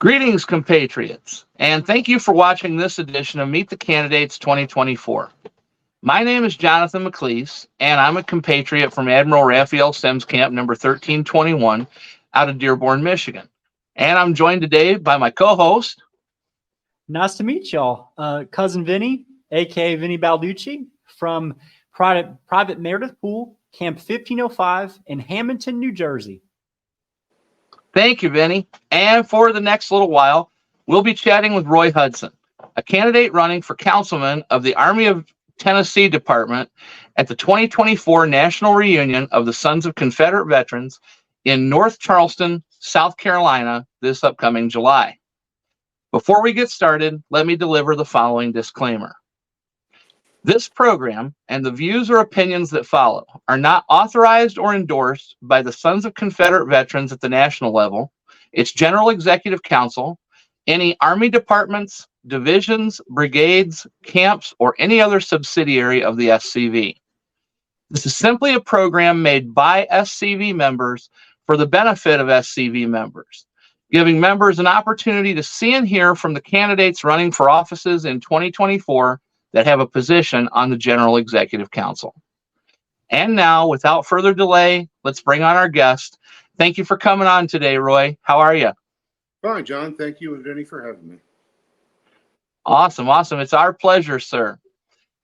Greetings, compatriots, and thank you for watching this edition of Meet the Candidates 2024. My name is Jonathan McLeese, and I'm a compatriot from Admiral Raphael Semmes Camp number 1321 out of Dearborn, Michigan. And I'm joined today by my co-host. Nice to meet y'all. Cousin Vinny, aka Vinny Balducci, from Private Meredith Pool, Camp 1505 in Hamilton, New Jersey. Thank you, Vinny. And for the next little while, we'll be chatting with Roy Hudson, a candidate running for councilman of the Army of Tennessee Department at the 2024 National Reunion of the Sons of Confederate Veterans in North Charleston, South Carolina, this upcoming July. Before we get started, let me deliver the following disclaimer. This program and the views or opinions that follow are not authorized or endorsed by the Sons of Confederate Veterans at the national level, its General Executive Council, any Army departments, divisions, brigades, camps, or any other subsidiary of the SCV. This is simply a program made by SCV members for the benefit of SCV members, giving members an opportunity to see and hear from the candidates running for offices in 2024 that have a position on the General Executive Council. And now, without further delay, let's bring on our guest. Thank you for coming on today, Roy. How are you? Fine, John. Thank you and Vinny for having me. Awesome. It's our pleasure, sir.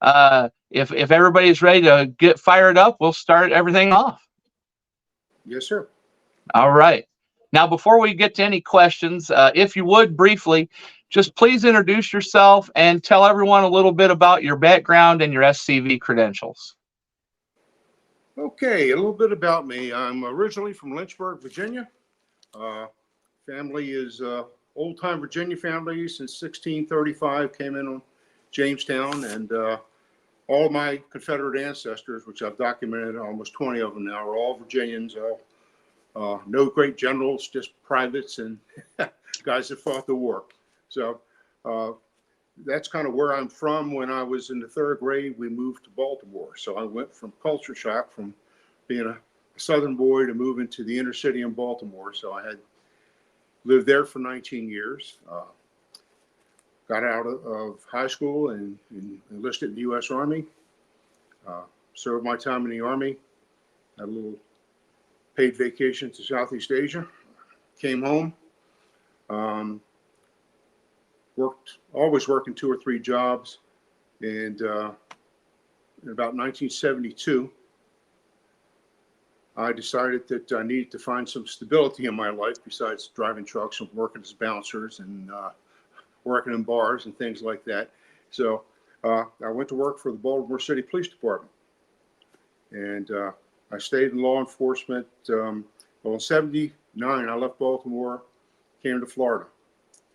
If everybody's ready to get fired up, we'll start everything off. Yes, sir. All right. Now, before we get to any questions, if you would briefly, just please introduce yourself and tell everyone a little bit about your background and your SCV credentials. Okay, a little bit about me. I'm originally from Lynchburg, Virginia. Family is old-time Virginia family since 1635, came in on Jamestown, and all my Confederate ancestors, which I've documented, almost 20 of them now, are all Virginians. No great generals, just privates and guys that fought the war. So that's kind of where I'm from. When I was in the third grade, we moved to Baltimore. So I went from culture shock from being a Southern boy to moving to the inner city in Baltimore. So I had lived there for 19 years. Got out of high school and enlisted in the U.S. Army. Served my time in the Army. Had a little paid vacation to Southeast Asia. Came home. Always working 2 or 3 jobs. And in about 1972, I decided that I needed to find some stability in my life besides driving trucks and working as bouncers and working in bars and things like that. So I went to work for the Baltimore City Police Department. And I stayed in law enforcement. Well, in 79, I left Baltimore, came to Florida.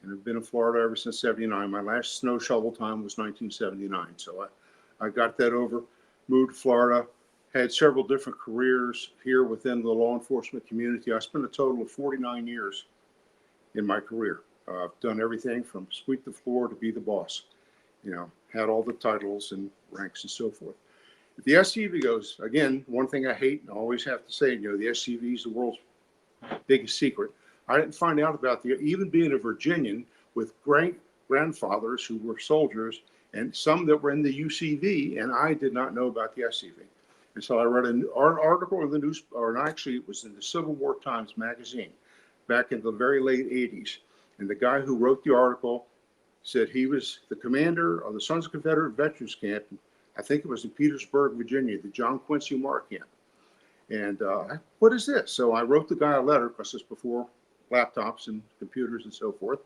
And I've been in Florida ever since 79. My last snow shovel time was 1979. So I got that over, moved to Florida, had several different careers here within the law enforcement community. I spent a total of 49 years in my career. I've done everything from sweep the floor to be the boss. You know, had all the titles and ranks and so forth. If the SCV goes, again, one thing I hate and I always have to say, you know, the SCV is the world's biggest secret. I didn't find out about even being a Virginian with great grandfathers who were soldiers and some that were in the UCV, and I did not know about the SCV. And so I read an article in the news, or actually it was in the Civil War Times magazine back in the very late 80s. And the guy who wrote the article said he was the commander of the Sons of Confederate Veterans Camp. I think it was in Petersburg, Virginia, the John Quincy Marr Camp. And what is this? So I wrote the guy a letter, because this before laptops and computers and so forth.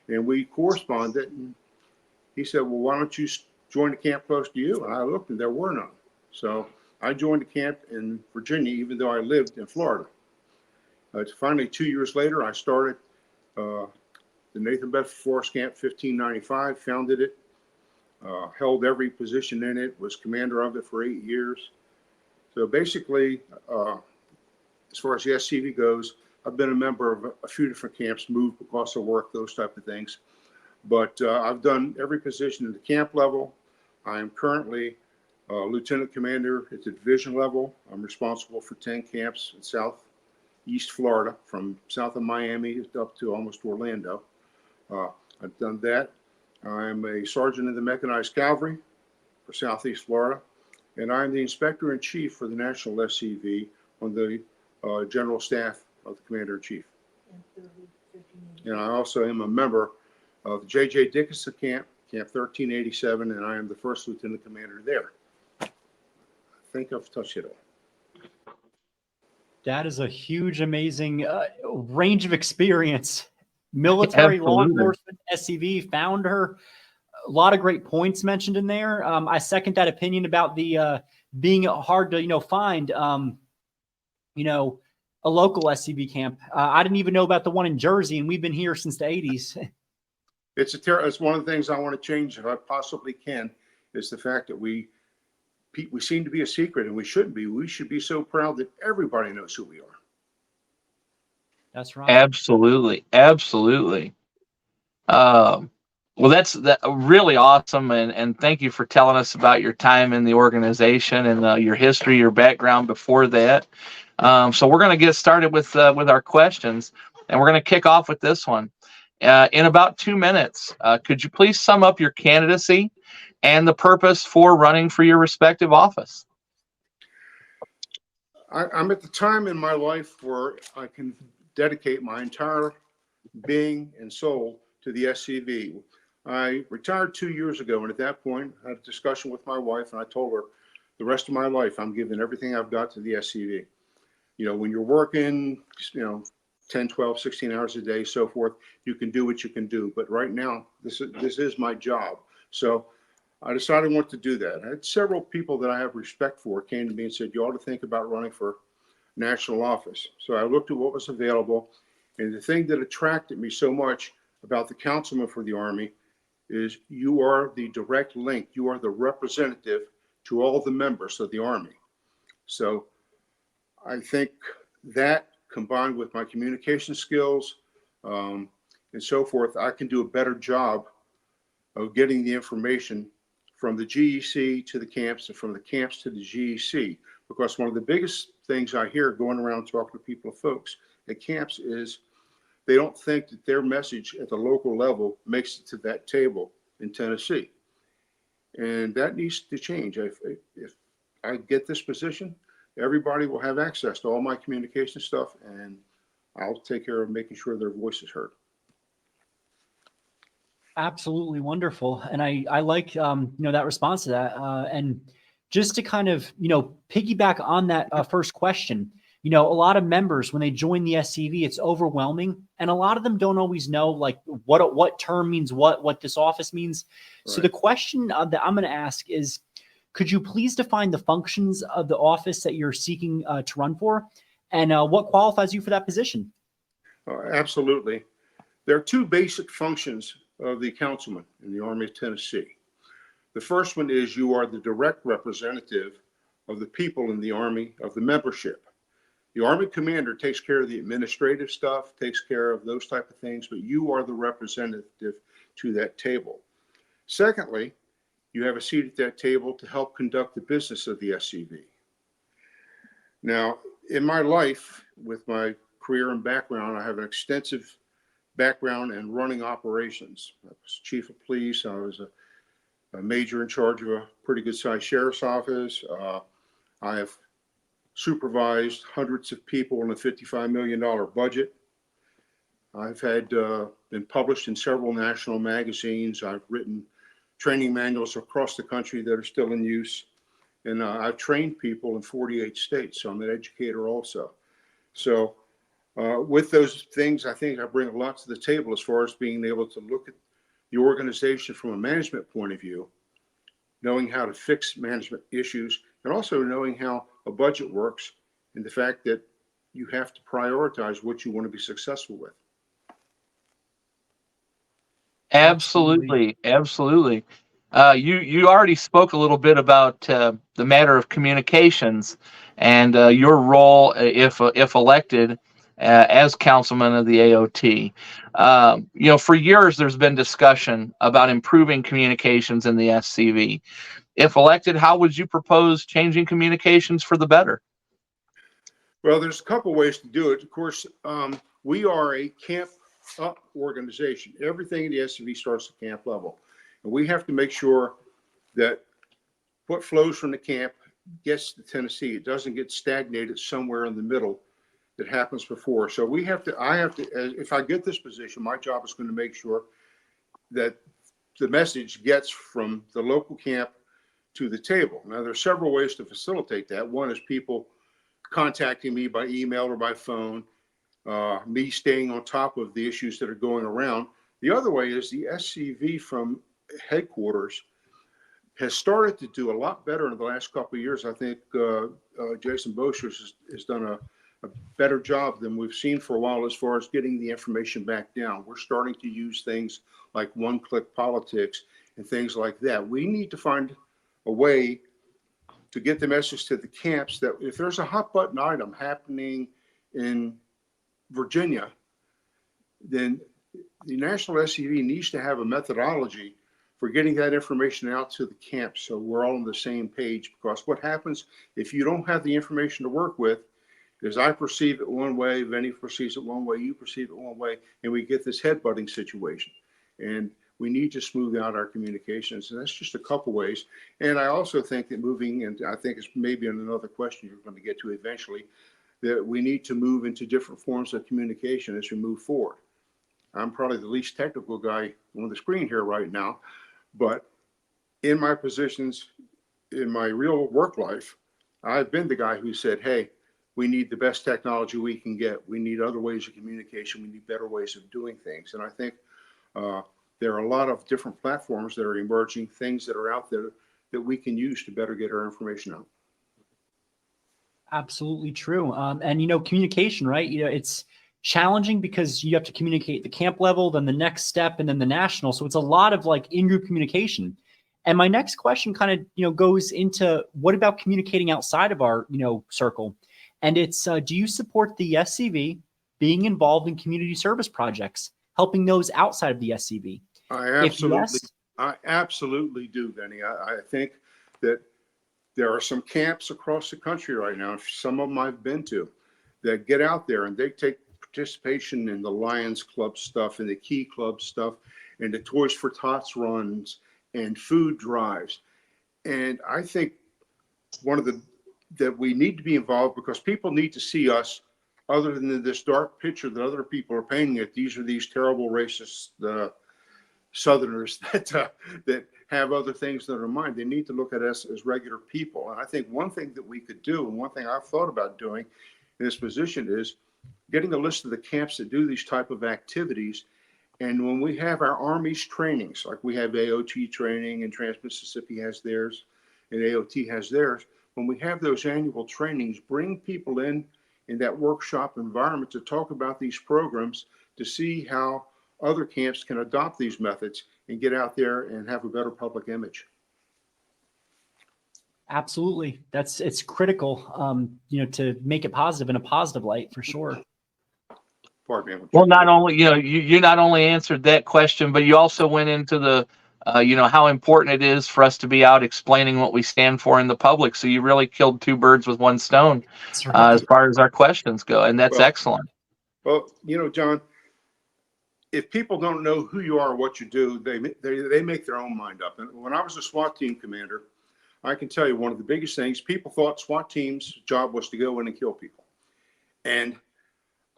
And we corresponded. And he said, well, why don't you join the camp close to you? And I looked and there were none. So I joined the camp in Virginia, even though I lived in Florida. Finally, 2 years later, I started the Nathan Bedford Forest Camp 1595, founded it, held every position in it, was commander of it for 8 years. So basically, as far as the SCV goes, I've been a member of a few different camps, moved because of work, those type of things. But I've done every position at the camp level. I am currently lieutenant commander at the division level. I'm responsible for 10 camps in southeast Florida, from south of Miami up to almost Orlando. I've done that. I'm a sergeant in the Mechanized Cavalry for Southeast Florida, and I'm the Inspector-in-Chief for the National SCV on the General Staff of the Commander-in-Chief. And I also am a member of the J.J. Dickinson Camp, Camp 1387, and I am the first lieutenant commander there. I think I've touched it all. That is a huge, amazing range of experience. Military, law Absolutely. enforcement, SCV, founder. A lot of great points mentioned in there. I second that opinion about the being hard to find. A local SCV camp. I didn't even know about the one in Jersey, and we've been here since the 80s. It's one of the things I want to change if I possibly can, is the fact that we seem to be a secret, and we shouldn't be. We should be so proud that everybody knows who we are. That's right. Absolutely. Absolutely. Well, that's really awesome. And thank you for telling us about your time in the organization and your history, your background before that. So we're going to get started with our questions, and we're going to kick off with this one. In about 2 minutes, could you please sum up your candidacy and the purpose for running for your respective office? I'm at the time in my life where I can dedicate my entire being and soul to the SCV. I retired 2 years ago, and at that point, I had a discussion with my wife, and I told her the rest of my life, I'm giving everything I've got to the SCV. When you're working, 10, 12, 16 hours a day, so forth, you can do what you can do. But right now, this is my job. So I decided I wanted to do that. I had several people that I have respect for came to me and said, you ought to think about running for national office. So I looked at what was available. And the thing that attracted me so much about the councilman for the Army is you are the direct link. You are the representative to all the members of the Army. So I think that, combined with my communication skills and so forth, I can do a better job of getting the information from the GEC to the camps and from the camps to the GEC. Because one of the biggest things I hear going around talking to people, folks at camps, is they don't think that their message at the local level makes it to that table in Tennessee. And that needs to change. If I get this position, everybody will have access to all my communication stuff, and I'll take care of making sure their voice is heard. Absolutely wonderful. And I like, that response to that. And just to kind of, piggyback on that first question, a lot of members, when they join the SCV, it's overwhelming. And a lot of them don't always know like what term means what this office means. Right. So the question that I'm going to ask is, could you please define the functions of the office that you're seeking to run for, and what qualifies you for that position? Absolutely. There are two basic functions of the councilman in the Army of Tennessee. The first one is you are the direct representative of the people in the Army, of the membership. The Army commander takes care of the administrative stuff, takes care of those type of things, but you are the representative to that table. Secondly, you have a seat at that table to help conduct the business of the SCV. Now, in my life, with my career and background, I have an extensive background in running operations. I was chief of police. I was a major in charge of a pretty good sized sheriff's office. I have supervised hundreds of people on a $55 million budget. I've been published in several national magazines. I've written training manuals across the country that are still in use. And I've trained people in 48 states. So I'm an educator also. So with those things, I think I bring a lot to the table as far as being able to look at the organization from a management point of view, knowing how to fix management issues, and also knowing how a budget works, and the fact that you have to prioritize what you want to be successful with. Absolutely. Absolutely. You already spoke a little bit about the matter of communications and your role if elected as councilman of the AOT. For years there's been discussion about improving communications in the SCV. If elected, how would you propose changing communications for the better? Well, there's a couple ways to do it. Of course, we are a camp up organization. Everything in the SCV starts at camp level. And we have to make sure that what flows from the camp gets to Tennessee. It doesn't get stagnated somewhere in the middle that happens before. So I have to, if I get this position, my job is going to make sure that the message gets from the local camp to the table. Now, there's several ways to facilitate that. One is people contacting me by email or by phone, me staying on top of the issues that are going around. The other way is the SCV from headquarters has started to do a lot better in the last couple of years. I think Jason Boschers has done a better job than we've seen for a while as far as getting the information back down. We're starting to use things like one-click politics and things like that. We need to find a way to get the message to the camps that if there's a hot button item happening in Virginia, then the National SCV needs to have a methodology for getting that information out to the camps so we're all on the same page. Because what happens if you don't have the information to work with is I perceive it one way, Vinny perceives it one way, you perceive it one way, and we get this headbutting situation. And we need to smooth out our communications. And that's just a couple ways. And I also think that moving, and I think it's maybe another question you're going to get to eventually, that we need to move into different forms of communication as we move forward. I'm probably the least technical guy on the screen here right now, but in my positions, in my real work life, I've been the guy who said, hey, we need the best technology we can get. We need other ways of communication. We need better ways of doing things. And I think there are a lot of different platforms that are emerging, things that are out there that we can use to better get our information out. Absolutely true. And, communication, right? It's challenging because you have to communicate at the camp level, then the next step, and then the national. So it's a lot of like in-group communication. And my next question kind of, goes into what about communicating outside of our, circle? And it's, do you support the SCV being involved in community service projects, helping those outside of the SCV? I absolutely do, Benny. I think that there are some camps across the country right now, some of them I've been to, that get out there and they take participation in the Lions Club stuff and the Key Club stuff and the Toys for Tots runs and food drives. And I think that we need to be involved because people need to see us other than this dark picture that other people are painting it. These are these terrible racist Southerners that have other things that are in mind. They need to look at us as regular people. And I think one thing that we could do, and one thing I've thought about doing in this position is getting a list of the camps that do these type of activities. And when we have our Army's trainings, like we have AOT training and Trans-Mississippi has theirs and AOT has theirs, when we have those annual trainings, bring people in that workshop environment to talk about these programs to see how other camps can adopt these methods and get out there and have a better public image. Absolutely. It's critical, to make it positive in a positive light for sure. Pardon me. Well, not only, you not only answered that question, but you also went into the, how important it is for us to be out explaining what we stand for in the public. So you really killed two birds with one stone, Right. as far as our questions go. And that's excellent. Well, John, if people don't know who you are or what you do, they make their own mind up. And when I was a SWAT team commander, I can tell you one of the biggest things, people thought SWAT team's job was to go in and kill people. And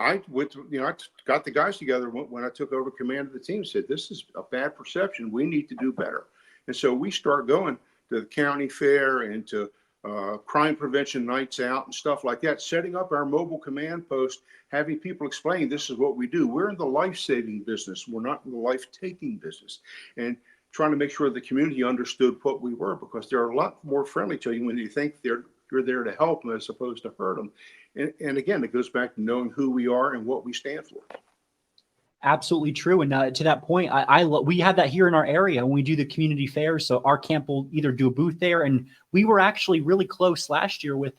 I went to, I got the guys together when I took over command of the team, said, this is a bad perception. We need to do better. And so we start going to the county fair and to crime prevention nights out and stuff like that, setting up our mobile command post, having people explain this is what we do. We're in the life-saving business. We're not in the life-taking business. And trying to make sure the community understood what we were, because they're a lot more friendly to you when you think you're there to help them as opposed to hurt them. And again, it goes back to knowing who we are and what we stand for. Absolutely true. And to that point, we have that here in our area when we do the community fairs. So our camp will either do a booth there, and we were actually really close last year with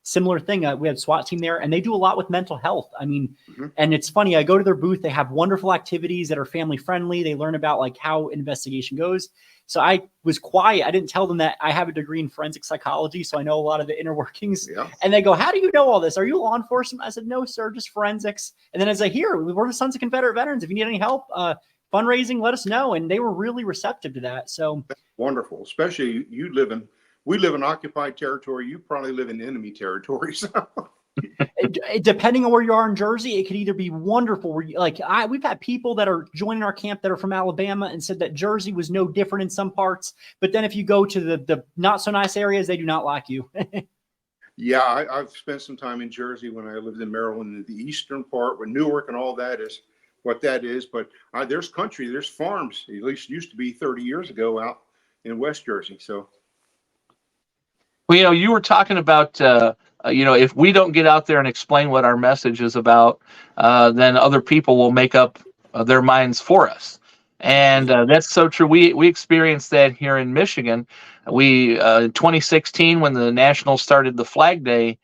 similar thing. We had SWAT team there, and they do a lot with mental health. I mean, Mhm. and it's funny. I go to their booth. They have wonderful activities that are family friendly. They learn about like how investigation goes. So I was quiet. I didn't tell them that I have a degree in forensic psychology, so I know a lot of the inner workings. Yeah. And they go, "How do you know all this? Are you law enforcement?" I said, "No, sir, just forensics." And then as I hear, we're the Sons of Confederate Veterans. If you need any help, fundraising, let us know. And they were really receptive to that. So Wonderful. Especially we live in occupied territory. You probably live in enemy territory. So. depending on where you are in Jersey, it could either be wonderful where you, we've had people that are joining our camp that are from Alabama and said that Jersey was no different in some parts. But then if you go to the not so nice areas, they do not like you. Yeah, I've spent some time in Jersey when I lived in Maryland, in the eastern part where Newark and all that is what that is. But there's country, there's farms, at least used to be 30 years ago out in West Jersey. So, Well, you were talking about, if we don't get out there and explain what our message is about, then other people will make up their minds for us. And that's so true. We experienced that here in Michigan. In 2016, when the Nationals started the Flag Day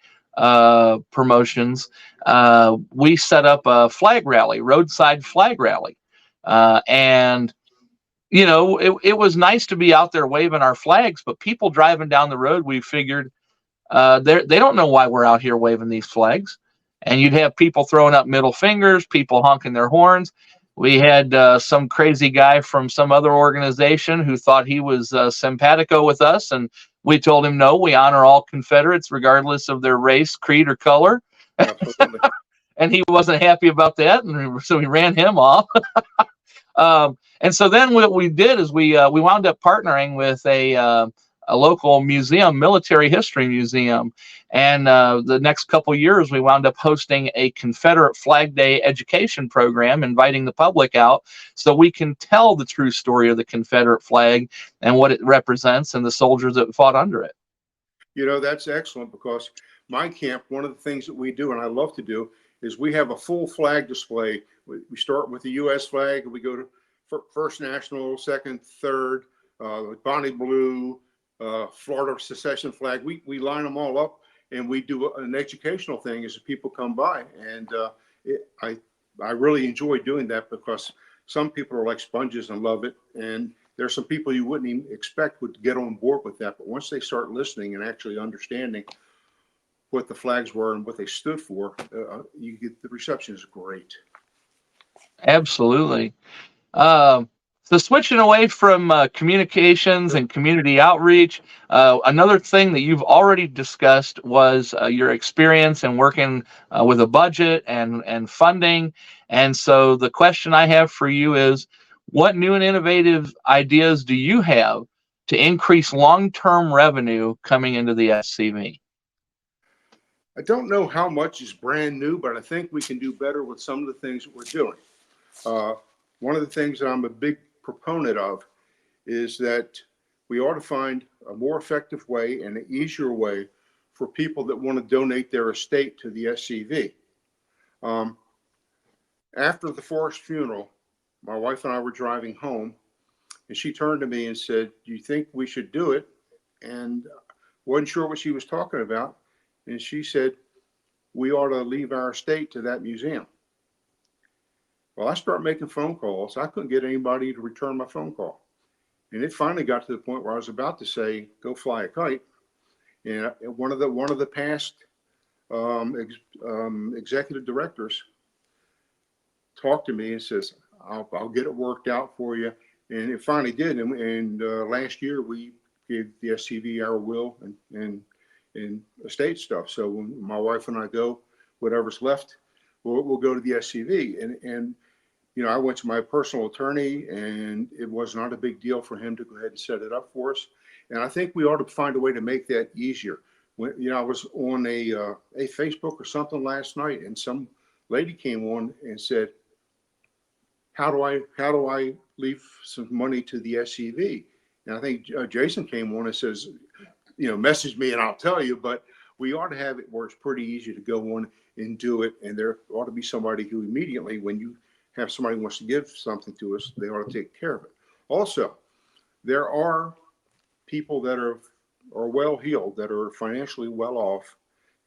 promotions, we set up a flag rally, roadside flag rally. And it was nice to be out there waving our flags, but people driving down the road, we figured they don't know why we're out here waving these flags. And you'd have people throwing up middle fingers, people honking their horns. We had some crazy guy from some other organization who thought he was simpatico with us. And we told him, no, we honor all Confederates, regardless of their race, creed, or color. absolutely. And he wasn't happy about that. And so we ran him off. And so then what we did is we wound up partnering with a local museum, military history museum. And the next couple years, we wound up hosting a Confederate Flag Day education program, inviting the public out so we can tell the true story of the Confederate flag and what it represents and the soldiers that fought under it. That's excellent because my camp, one of the things that we do, and I love to do, is we have a full flag display. We start with the U.S. flag, and we go to First National, Second, Third, Bonnie Blue, Florida Secession flag. We line them all up, and we do an educational thing as people come by. And I really enjoy doing that because some people are like sponges and love it. And there's some people you wouldn't even expect would get on board with that. But once they start listening and actually understanding what the flags were and what they stood for, you get the reception is great. Absolutely. So switching away from communications and community outreach, another thing that you've already discussed was your experience in working with a budget and funding. And so the question I have for you is, what new and innovative ideas do you have to increase long-term revenue coming into the SCV? I don't know how much is brand new, but I think we can do better with some of the things that we're doing. One of the things that I'm a big proponent of is that we ought to find a more effective way and an easier way for people that want to donate their estate to the SCV. After the Forrest funeral, my wife and I were driving home, and she turned to me and said, "Do you think we should do it?" And wasn't sure what she was talking about. And she said, "We ought to leave our estate to that museum." Well, I started making phone calls. I couldn't get anybody to return my phone call. And it finally got to the point where I was about to say, "Go fly a kite." And one of the past executive directors talked to me and says, I'll get it worked out for you. And it finally did. And last year we gave the SCV our will and estate stuff. So when my wife and I go, whatever's left, we'll go to the SCV. And I went to my personal attorney, and it was not a big deal for him to go ahead and set it up for us. And I think we ought to find a way to make that easier. When I was on a Facebook or something last night, and some lady came on and said, "How do I leave some money to the SCV?" And I think Jason came on and says, message me and I'll tell you. But we ought to have it where it's pretty easy to go on and do it. And there ought to be somebody who immediately, when you have somebody who wants to give something to us, they ought to take care of it. Also, there are people that are well-heeled, that are financially well off,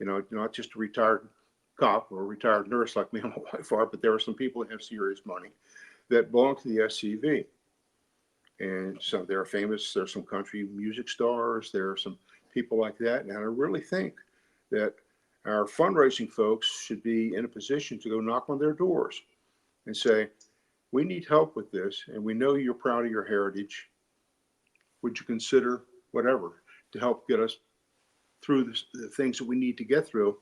not just a retired cop or a retired nurse like me and my wife are, but there are some people that have serious money that belong to the SCV. And so they're famous. There's some country music stars. There are some people like that. And I really think that our fundraising folks should be in a position to go knock on their doors and say, we need help with this. And we know you're proud of your heritage. Would you consider whatever to help get us through the things that we need to get through?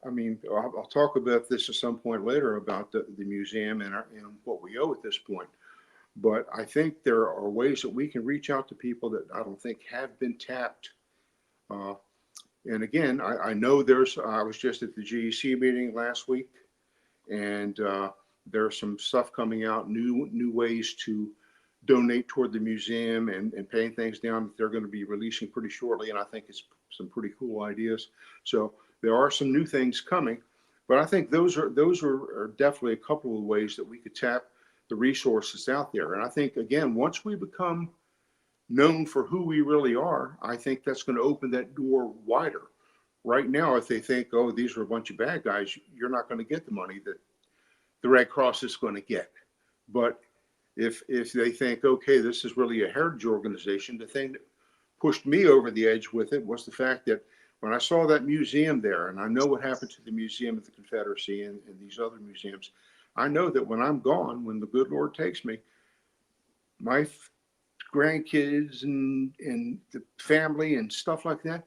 I mean, I'll talk about this at some point later about the museum and what we owe at this point. But I think there are ways that we can reach out to people that I don't think have been tapped. And again, I know I was just at the GEC meeting last week, and there's some stuff coming out, new ways to donate toward the museum and paying things down that they're going to be releasing pretty shortly. And I think it's some pretty cool ideas. So there are some new things coming, but I think those are definitely a couple of ways that we could tap the resources out there. And I think, again, once we become known for who we really are, I think that's going to open that door wider. Right now, if they think, oh, these are a bunch of bad guys, you're not going to get the money that the Red Cross is going to get. But if they think, okay, this is really a heritage organization, the thing that pushed me over the edge with it was the fact that when I saw that museum there, and I know what happened to the Museum of the Confederacy and these other museums, I know that when I'm gone, when the good Lord takes me, my grandkids and the family and stuff like that,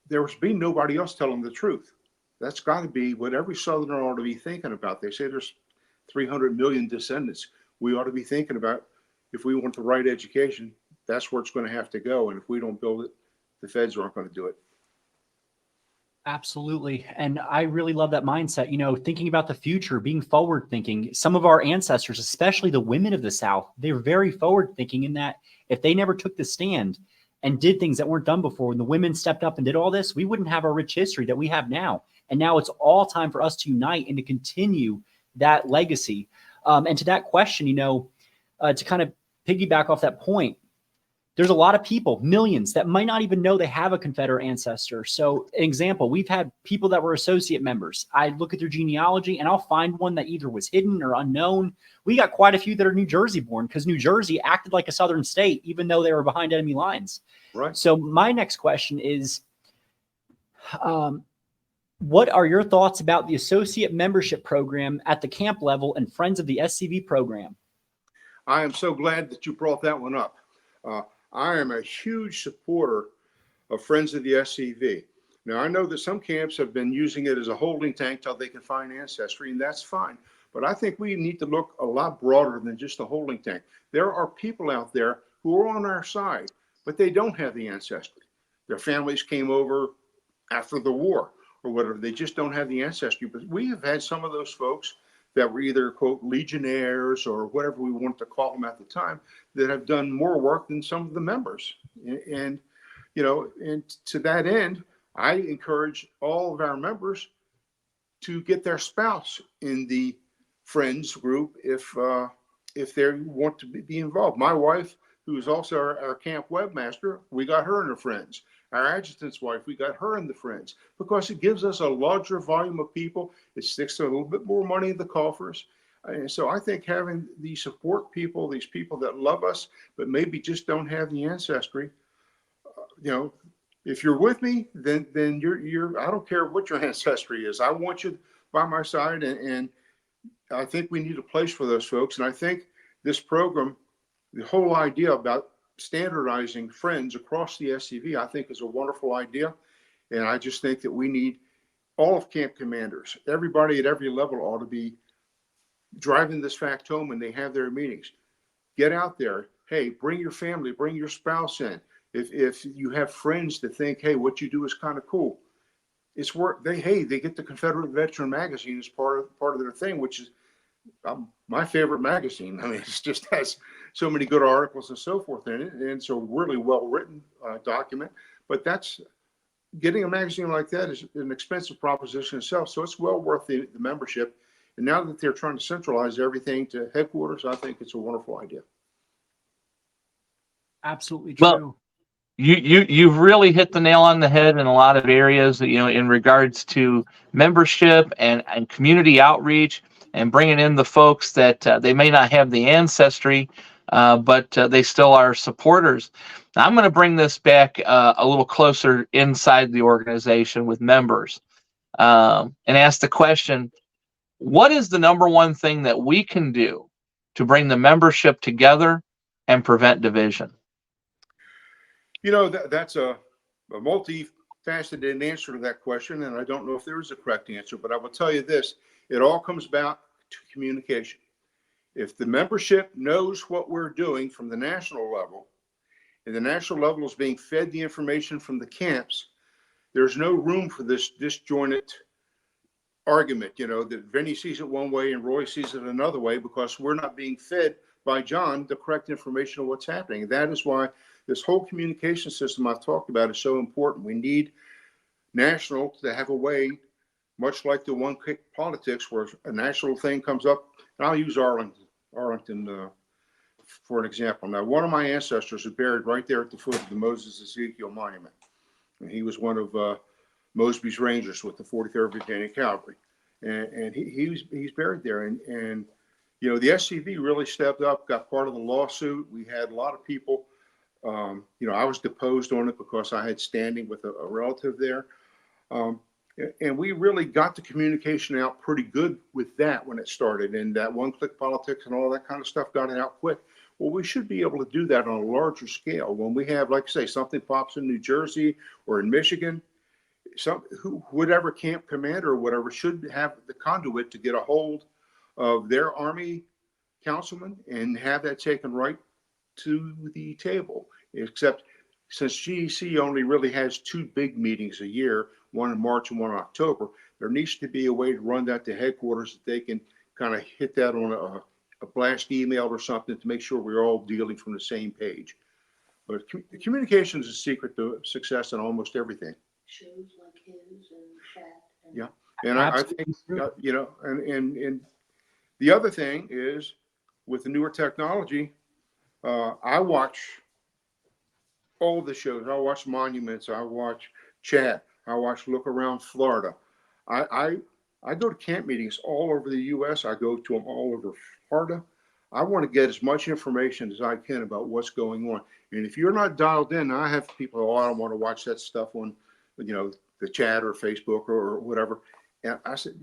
there was be nobody else telling the truth. That's got to be what every Southerner ought to be thinking about. They say there's 300 million descendants. We ought to be thinking about, if we want the right education, that's where it's going to have to go. And if we don't build it, the feds aren't going to do it. Absolutely. And I really love that mindset, thinking about the future, being forward thinking. Some of our ancestors, especially the women of the South, they're very forward thinking in that if they never took the stand and did things that weren't done before, when the women stepped up and did all this, we wouldn't have our rich history that we have now. And now it's all time for us to unite and to continue that legacy. And to that question, to kind of piggyback off that point, there's a lot of people, millions, that might not even know they have a Confederate ancestor. So, an example, we've had people that were associate members. I look at their genealogy and I'll find one that either was hidden or unknown. We got quite a few that are New Jersey born because New Jersey acted like a Southern state, even though they were behind enemy lines. Right. So my next question is, what are your thoughts about the associate membership program at the camp level and Friends of the SCV program? I am so glad that you brought that one up. I am a huge supporter of Friends of the SCV. Now, I know that some camps have been using it as a holding tank till they can find ancestry, and that's fine. But I think we need to look a lot broader than just a holding tank. There are people out there who are on our side, but they don't have the ancestry. Their families came over after the war or whatever. They just don't have the ancestry. But we have had some of those folks that were either, quote, legionnaires or whatever we wanted to call them at the time, that have done more work than some of the members. And to that end, I encourage all of our members to get their spouse in the Friends group if they want to be involved. My wife, who is also our camp webmaster, we got her in the Friends. Our adjutant's wife, we got her in the Friends, because it gives us a larger volume of people. It sticks a little bit more money in the coffers. And so I think having these support people, these people that love us, but maybe just don't have the ancestry, if you're with me, then I don't care what your ancestry is. I want you by my side. And I think we need a place for those folks. And I think this program, the whole idea about standardizing Friends across the SCV, I think is a wonderful idea. And I just think that we need all of camp commanders, everybody at every level ought to be driving this fact home when they have their meetings. Get out there. Hey, bring your family, bring your spouse in. If you have friends that think, hey, what you do is kind of cool, it's work. They get the Confederate Veteran magazine as part of their thing, which is my favorite magazine. I mean, it just has so many good articles and so forth in it, and it's a really well written document. But that's getting a magazine like that is an expensive proposition itself, so it's well worth the membership. And now that they're trying to centralize everything to headquarters, I think it's a wonderful idea. Absolutely true. you've really hit the nail on the head in a lot of areas, in regards to membership and community outreach and bringing in the folks that they may not have the ancestry, but they still are supporters. Now, I'm going to bring this back a little closer inside the organization with members, and ask the question, what is the number one thing that we can do to bring the membership together and prevent division? That's a multifaceted answer to that question, and I don't know if there is a correct answer, but I will tell you this: it all comes back to communication. If the membership knows what we're doing from the national level, and the national level is being fed the information from the camps, there's no room for this disjointed argument, that Vinny sees it one way and Roy sees it another way, because we're not being fed by John the correct information of what's happening. That is why this whole communication system I've talked about is so important. We need national to have a way, much like the one click politics, where a national thing comes up, and I'll use Arlington for an example. Now, one of my ancestors is buried right there at the foot of the Moses Ezekiel Monument. And he was one of Mosby's Rangers with the 43rd Virginia Cavalry. And he's buried there. And the SCV really stepped up, got part of the lawsuit. We had a lot of people, I was deposed on it because I had standing with a relative there. And we really got the communication out pretty good with that when it started. And that one-click politics and all that kind of stuff got it out quick. Well, we should be able to do that on a larger scale. When we have, like I say, something pops in New Jersey or in Michigan, whatever camp commander or whatever should have the conduit to get a hold of their Army councilman and have that taken right to the table. Except since GEC only really has 2 big meetings a year, one in March and one in October, there needs to be a way to run that to headquarters that they can kind of hit that on a blast email or something to make sure we're all dealing from the same page. But communication is a secret to success in almost everything. Shows like his and chat. Yeah. And I think, and the other thing is with the newer technology, I watch all the shows. I watch Monuments. I watch Chat. I watch Look Around Florida. I go to camp meetings all over the U.S. I go to them all over Florida. I want to get as much information as I can about what's going on. And if you're not dialed in, I have people, I don't want to watch that stuff on, the chat or Facebook or whatever. And I said,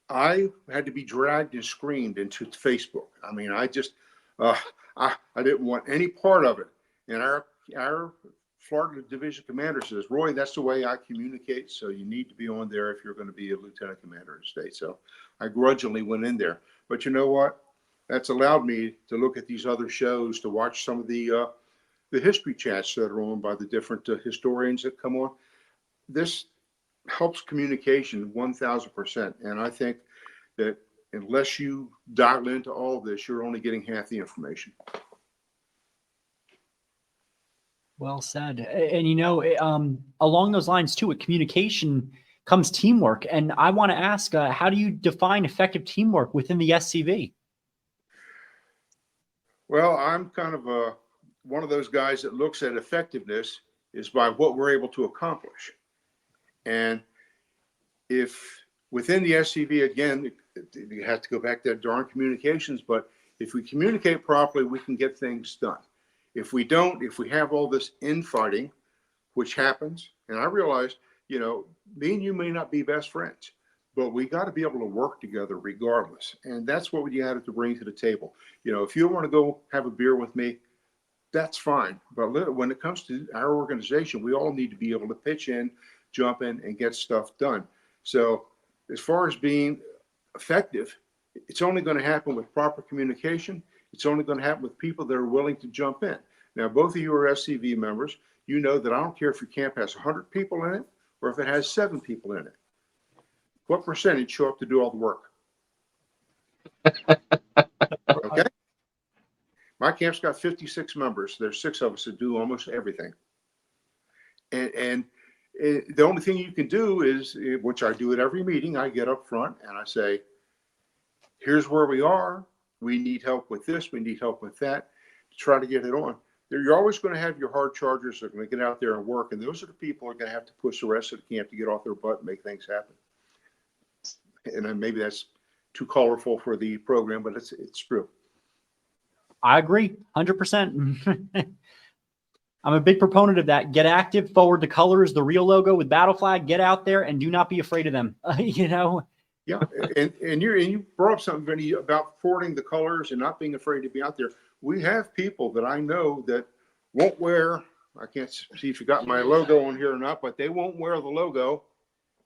I had to be dragged and screamed into Facebook. I mean, I just, I didn't want any part of it. And our Florida Division Commander says, Roy, that's the way I communicate. So you need to be on there if you're going to be a lieutenant commander in the state. So I grudgingly went in there. But you know what? That's allowed me to look at these other shows, to watch some of the history chats that are on by the different historians that come on. This helps communication 1,000%. And I think that unless you dial into all of this, you're only getting half the information. Well said. And along those lines too, with communication comes teamwork. And I want to ask, how do you define effective teamwork within the SCV? Well, I'm kind of one of those guys that looks at effectiveness is by what we're able to accomplish. And if within the SCV, again, you have to go back to that darn communications, but if we communicate properly, we can get things done. If we don't, if we have all this infighting, which happens, and I realize, me and you may not be best friends, but we got to be able to work together regardless. And that's what you had to bring to the table. If you want to go have a beer with me, that's fine. But when it comes to our organization, we all need to be able to pitch in, jump in, and get stuff done. So as far as being effective, it's only going to happen with proper communication. It's only going to happen with people that are willing to jump in. Now, both of you are SCV members. You know that I don't care if your camp has 100 people in it or if it has 7 people in it. What percentage show up to do all the work? Okay. My camp's got 56 members. There's 6 of us that do almost everything. And the only thing you can do is, which I do at every meeting, I get up front and I say, here's where we are. We need help with this. We need help with that, to try to get it on. you're always going to have your hard chargers that are going to get out there and work, and those are the people who are going to have to push the rest of the camp to get off their butt and make things happen. And then maybe that's too colorful for the program, but it's true. I agree, 100%. I'm a big proponent of that. Get active, forward the colors, the real logo with battle flag. Get out there and do not be afraid of them. You know. Yeah, and you brought up something, Vinny, about forwarding the colors and not being afraid to be out there. We have people that I know that won't wear. I can't see if you got my logo on here or not, but they won't wear the logo,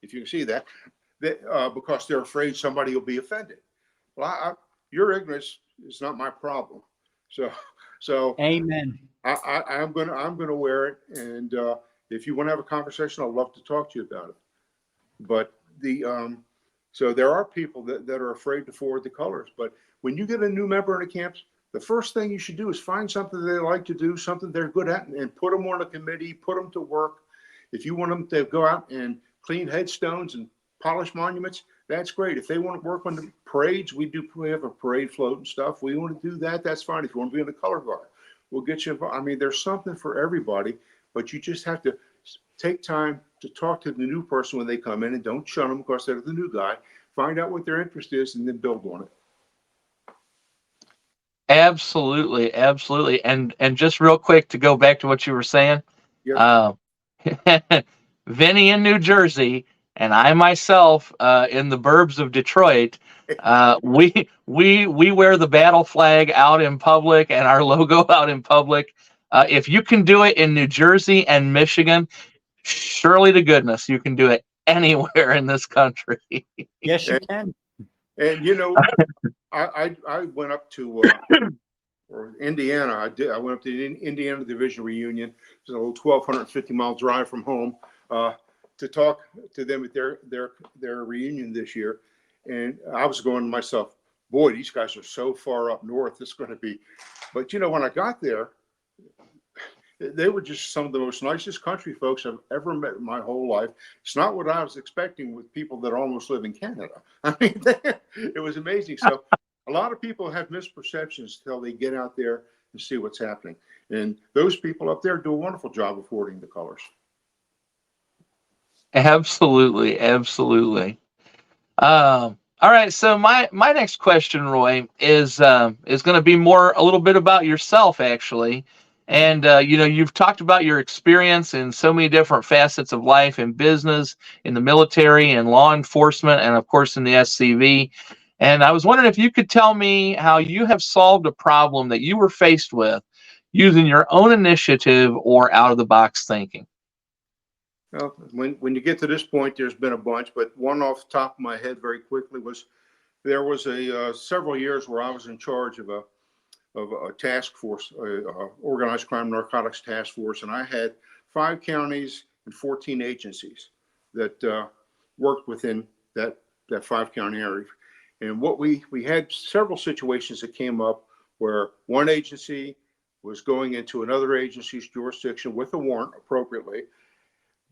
if you can see that, because they're afraid somebody will be offended. Well, your ignorance is not my problem. So Amen. I'm gonna wear it, and if you want to have a conversation, I'd love to talk to you about it. But so there are people that are afraid to forward the colors. But when you get a new member in the camps, the first thing you should do is find something they like to do, something they're good at, and put them on a committee, put them to work. If you want them to go out and clean headstones and polish monuments, that's great. If they want to work on the parades, we have a parade float and stuff. We want to do that, that's fine. If you want to be in the color guard, we'll get you involved. I mean, there's something for everybody, but you just have to take time to talk to the new person when they come in, and don't shun them because they're the new guy. Find out what their interest is and then build on it. Absolutely, absolutely. And just real quick to go back to what you were saying, Yeah. Vinny in New Jersey and I myself in the burbs of Detroit, we wear the battle flag out in public and our logo out in public. If you can do it in New Jersey and Michigan, surely to goodness you can do it anywhere in this country. Yes, you can. And you know, I went up to Indiana. I went up to the Indiana Division reunion. It's a little 1,250-mile drive from home to talk to them at their reunion this year. And I was going to myself, boy, these guys are so far up north. It's going to be. But you know, when I got there, they were just some of the most nicest country folks I've ever met in my whole life. It's not what I was expecting with people that almost live in Canada. I mean, it was amazing. So a lot of people have misperceptions until they get out there and see what's happening. And those people up there do a wonderful job of forwarding the colors. Absolutely, absolutely. All right, so my next question, Roy, is going to be a little bit about yourself, actually. And you know, you've talked about your experience in so many different facets of life, in business, in the military, and law enforcement, and of course in the SCV. And I was wondering if you could tell me how you have solved a problem that you were faced with using your own initiative or out-of-the-box thinking. Well, when you get to this point, there's been a bunch, but one off the top of my head very quickly was there was several years where I was in charge of a task force, organized crime narcotics task force, and I had 5 counties and 14 agencies that worked within that 5-county area. And what we had several situations that came up where one agency was going into another agency's jurisdiction with a warrant appropriately,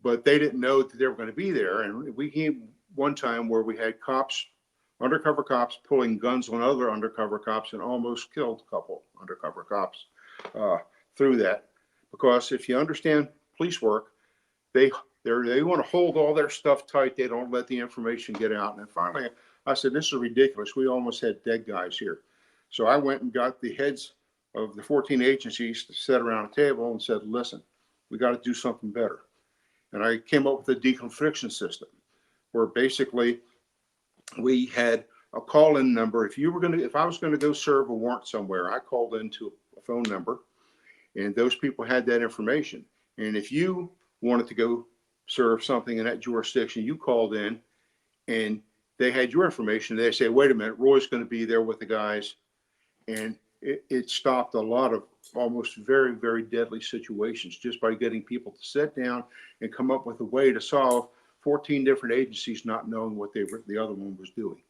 but they didn't know that they were going to be there. And we came one time where we had cops, undercover cops, pulling guns on other undercover cops and almost killed a couple undercover cops through that. Because if you understand police work, they want to hold all their stuff tight. They don't let the information get out. And finally, I said, this is ridiculous. We almost had dead guys here. So I went and got the heads of the 14 agencies to sit around a table and said, listen, we got to do something better. And I came up with a deconfliction system where basically we had a call-in number. If I was going to go serve a warrant somewhere, I called into a phone number and those people had that information. And if you wanted to go serve something in that jurisdiction, you called in and they had your information. They say, wait a minute, Roy's going to be there with the guys. And it stopped a lot of almost very, very deadly situations just by getting people to sit down and come up with a way to solve 14 different agencies not knowing what the other one was doing.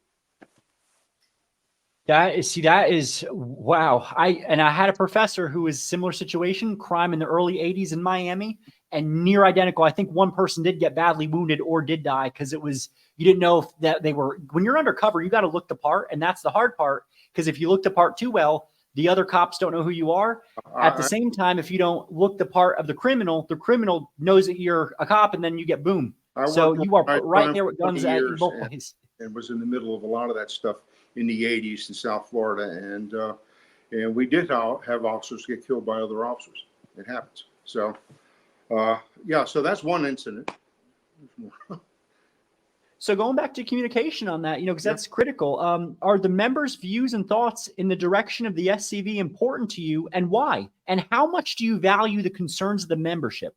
That is wow. I had a professor who was similar situation, crime in the early 80s in Miami, and near identical. I think one person did get badly wounded or did die because you didn't know if that they were, when you're undercover, you got to look the part. And that's the hard part, because if you look the part too well, the other cops don't know who you are. At the same time, if you don't look the part of the criminal knows that you're a cop, and then you get boom. So you are put right there with guns at you both ways. And was in the middle of a lot of that stuff in the 80s in South Florida. And we did have officers get killed by other officers. It happens. So, yeah, so that's one incident. So going back to communication on that, because that's critical. Are the members' views and thoughts in the direction of the SCV important to you, and why? And how much do you value the concerns of the membership?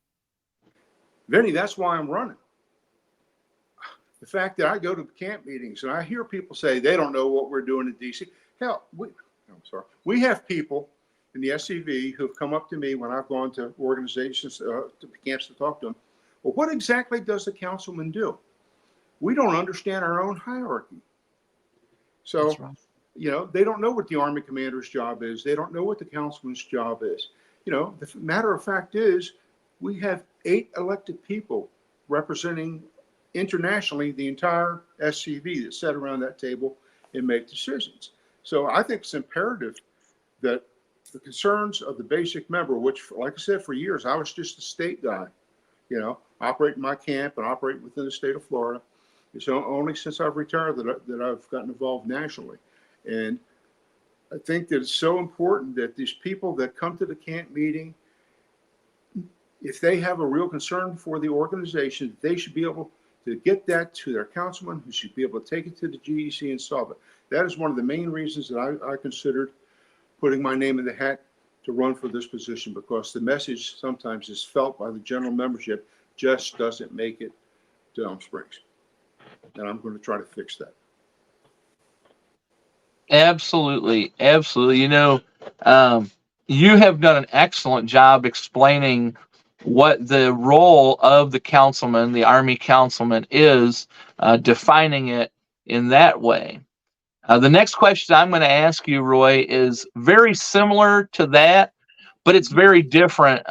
Vinny, that's why I'm running. The fact that I go to camp meetings and I hear people say they don't know what we're doing in DC. Hell, we have people in the SCV who've come up to me when I've gone to organizations, to camps to talk to them. Well, what exactly does the councilman do? We don't understand our own hierarchy. So, they don't know what the Army commander's job is. They don't know what the councilman's job is. The matter of fact is we have 8 elected people representing internationally the entire SCV that sit around that table and make decisions. So I think it's imperative that the concerns of the basic member, which, like I said, for years, I was just a state guy, operating my camp and operating within the state of Florida. It's only since I've retired that I've gotten involved nationally. And I think that it's so important that these people that come to the camp meeting, if they have a real concern for the organization, they should be able to get that to their councilman, who should be able to take it to the GEC and solve it. That is one of the main reasons that I considered putting my name in the hat to run for this position, because the message sometimes is felt by the general membership just doesn't make it to Elm Springs. And I'm going to try to fix that. Absolutely. Absolutely. You have done an excellent job explaining what the role of the councilman, the Army councilman, is, defining it in that way. The next question I'm going to ask you, Roy, is very similar to that, but it's very different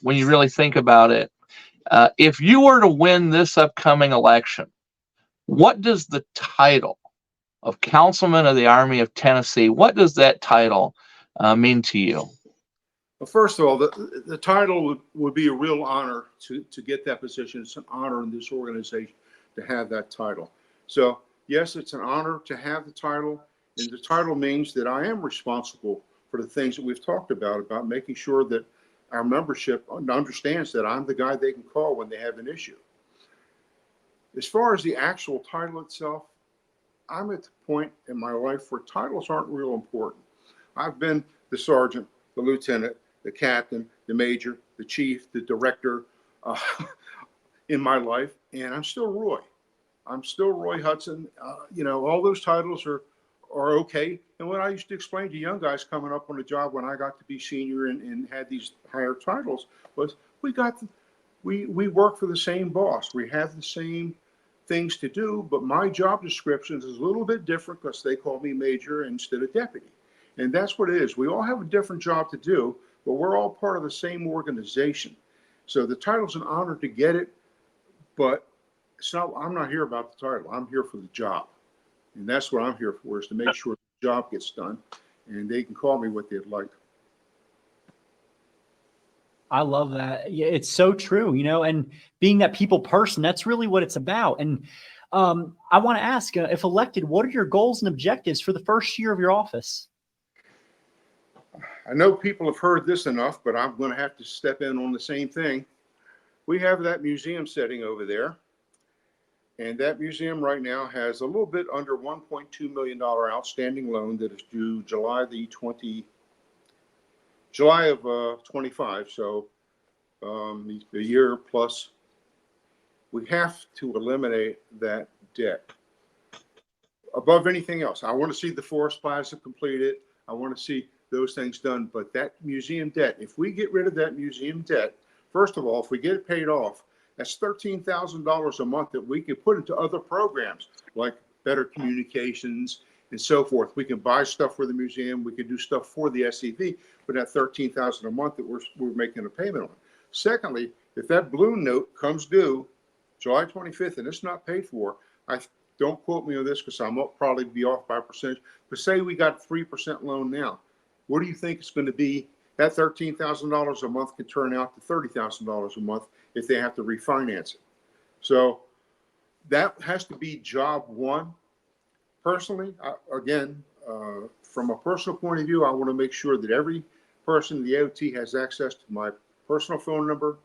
when you really think about it. If you were to win this upcoming election, what does the title of Councilman of the Army of Tennessee, what does that title mean to you? Well, first of all, the title would be a real honor to get that position. It's an honor in this organization to have that title. So, yes, it's an honor to have the title. And the title means that I am responsible for the things that we've talked about making sure that our membership understands that I'm the guy they can call when they have an issue. As far as the actual title itself, I'm at the point in my life where titles aren't real important. I've been the sergeant, the lieutenant, the captain, the major, the chief, the director in my life, and I'm still Roy. I'm still Roy Hudson. All those titles are okay. And what I used to explain to young guys coming up on the job when I got to be senior and had these higher titles was we work for the same boss. We have the same things to do, but my job description is a little bit different because they call me major instead of deputy. And that's what it is. We all have a different job to do, but we're all part of the same organization. So the title's an honor to get it, but I'm not here about the title. I'm here for the job. And that's what I'm here for, is to make sure the job gets done, and they can call me what they'd like. I love that. Yeah, it's so true, and being that people person, that's really what it's about. And I want to ask, if elected, what are your goals and objectives for the first year of your office? I know people have heard this enough, but I'm going to have to step in on the same thing. We have that museum setting over there. And that museum right now has a little bit under $1.2 million outstanding loan that is due July of 25. So a year plus. We have to eliminate that debt above anything else. I want to see the Forest Plaza completed. I want to see those things done. But that museum debt, if we get rid of that museum debt, first of all, if we get it paid off, that's $13,000 a month that we can put into other programs like better communications and so forth. We can buy stuff for the museum. We can do stuff for the SCV, but that $13,000 a month that we're making a payment on. Secondly, if that balloon note comes due July 25th and it's not paid for, don't quote me on this because I'll probably be off by a percentage, but say we got 3% loan now. what do you think it's going to be? That $13,000 a month could turn out to $30,000 a month if they have to refinance it. So that has to be job one. Personally, from a personal point of view, I want to make sure that every person in the AOT has access to my personal phone number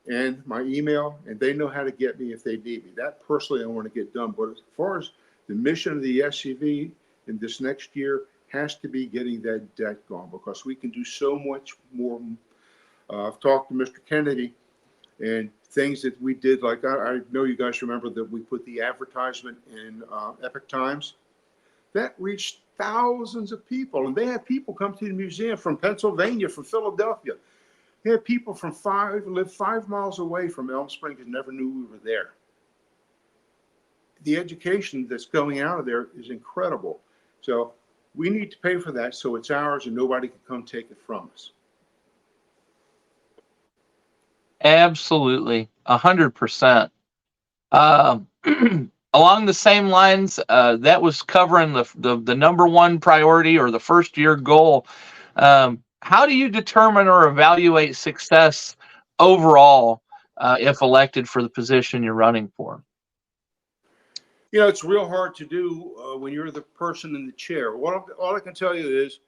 and my email, and they know how to get me if they need me. That personally I want to get done. But as far as the mission of the SCV in this next year has to be getting that debt gone, because we can do so much more. I've talked to Mr. Kennedy, and things that we did, like I know you guys remember that we put the advertisement in Epic Times. That reached thousands of people, and they had people come to the museum from Pennsylvania, from Philadelphia. They had people from lived 5 miles away from Elm Springs and never knew we were there. The education that's going out of there is incredible. So we need to pay for that so it's ours and nobody can come take it from us. Absolutely, 100%. Along the same lines, that was covering the number one priority or the first year goal. How do you determine or evaluate success overall if elected for the position you're running for? You know, it's real hard to do when you're the person in the chair. All I can tell you is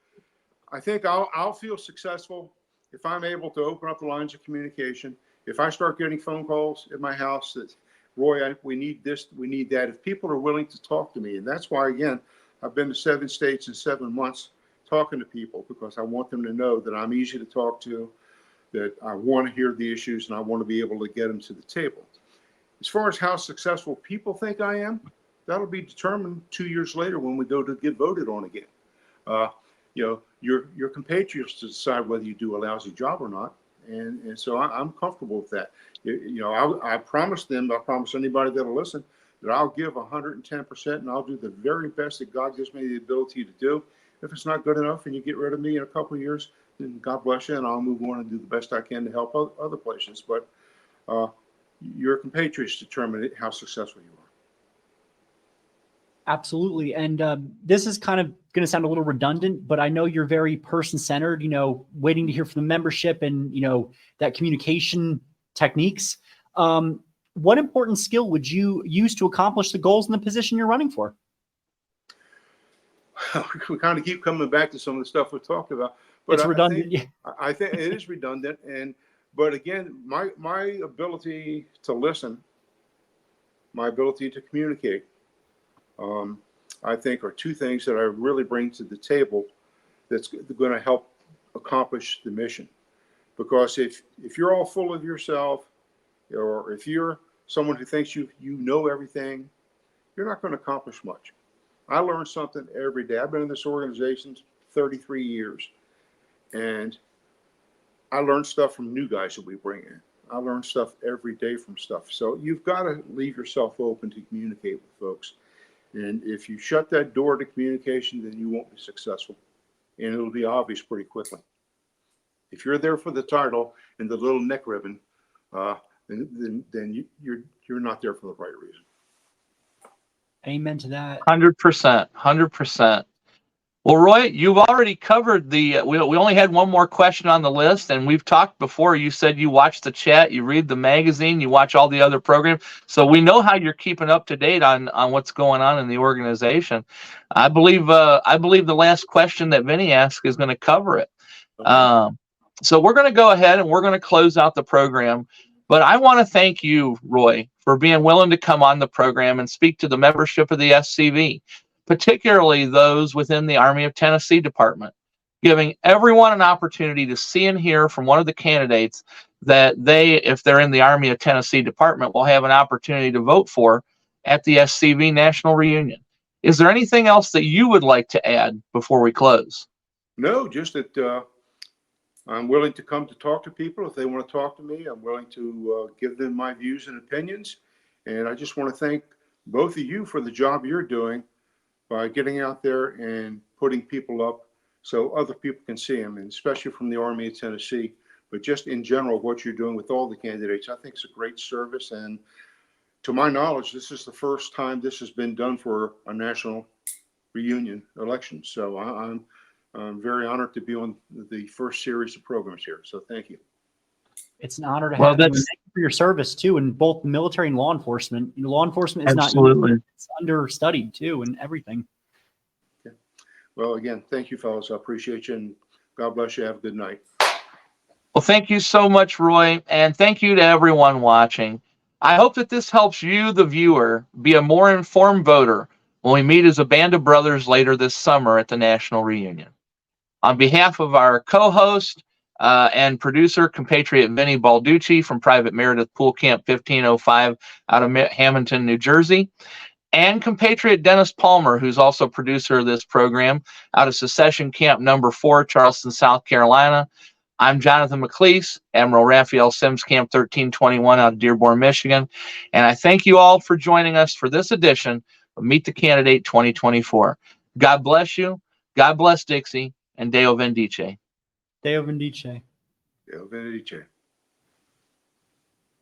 I think I'll feel successful if I'm able to open up the lines of communication. If I start getting phone calls at my house that, Roy, we need this, we need that. If people are willing to talk to me, and that's why, again, I've been to 7 states in 7 months talking to people, because I want them to know that I'm easy to talk to, that I want to hear the issues, and I want to be able to get them to the table. As far as how successful people think I am, that'll be determined 2 years later when we go to get voted on again. You know, your compatriots to decide whether you do a lousy job or not. And so I'm comfortable with that. You know, I promise them, I promise anybody that'll listen, that I'll give 110%, and I'll do the very best that God gives me the ability to do. If it's not good enough and you get rid of me in a couple of years, then God bless you, and I'll move on and do the best I can to help other places. But your compatriots determine how successful you are. Absolutely. And this is kind of going to sound a little redundant, but I know you're very person-centered, you know, waiting to hear from the membership and, you know, that communication techniques. What important skill would you use to accomplish the goals in the position you're running for? We kind of keep coming back to some of the stuff we talked about, but It's redundant. I think it is redundant. But again, my ability to listen, my ability to communicate, I think are two things that I really bring to the table that's going to help accomplish the mission. Because if you're all full of yourself, or if you're someone who thinks you know everything, you're not going to accomplish much. I learn something every day. I've been in this organization 33 years, and I learn stuff from new guys that we bring in. I learn stuff every day from stuff. So you've got to leave yourself open to communicate with folks. And if you shut that door to communication, then you won't be successful. And it'll be obvious pretty quickly. If you're there for the title and the little neck ribbon, then you're not there for the right reason. Amen to that. 100%, 100%. Well, Roy, you've already covered we only had one more question on the list, and we've talked before. You said you watch the chat, you read the magazine, you watch all the other programs. So we know how you're keeping up to date on what's going on in the organization. I believe the last question that Vinny asked is going to cover it. Okay. So we're going to go ahead and we're going to close out the program. But I want to thank you, Roy, for being willing to come on the program and speak to the membership of the SCV, particularly those within the Army of Tennessee Department, giving everyone an opportunity to see and hear from one of the candidates that they, if they're in the Army of Tennessee Department, will have an opportunity to vote for at the SCV National Reunion. Is there anything else that you would like to add before we close? No, just that I'm willing to come to talk to people. If they want to talk to me, I'm willing to give them my views and opinions. And I just want to thank both of you for the job you're doing by getting out there and putting people up so other people can see them, and especially from the Army of Tennessee. But just in general, what you're doing with all the candidates, I think it's a great service. And to my knowledge, this is the first time this has been done for a national reunion election. So I'm I'm very honored to be on the first series of programs here. So thank you. It's an honor to Well, have you. And that's- thank you for your service too, in both the military and law enforcement. You know, law enforcement is Absolutely. not easy. It's understudied too, and everything. Well, again, thank you, fellas. I appreciate you, and God bless you. Have a good night. Well, thank you so much, Roy, and thank you to everyone watching. I hope that this helps you, the viewer, be a more informed voter when we meet as a band of brothers later this summer at the National Reunion. On behalf of our co-host and producer, compatriot Vinny Balducci from Private Meredith Pool Camp 1505 out of Hamilton, New Jersey, and compatriot Dennis Palmer, who's also producer of this program out of Secession Camp number 4, Charleston, South Carolina. I'm Jonathan McLeese, Admiral Raphael Sims Camp 1321 out of Dearborn, Michigan. And I thank you all for joining us for this edition of Meet the Candidate 2024. God bless you. God bless Dixie, and Deo Vendice. Deo Vendice. Deo Vendice.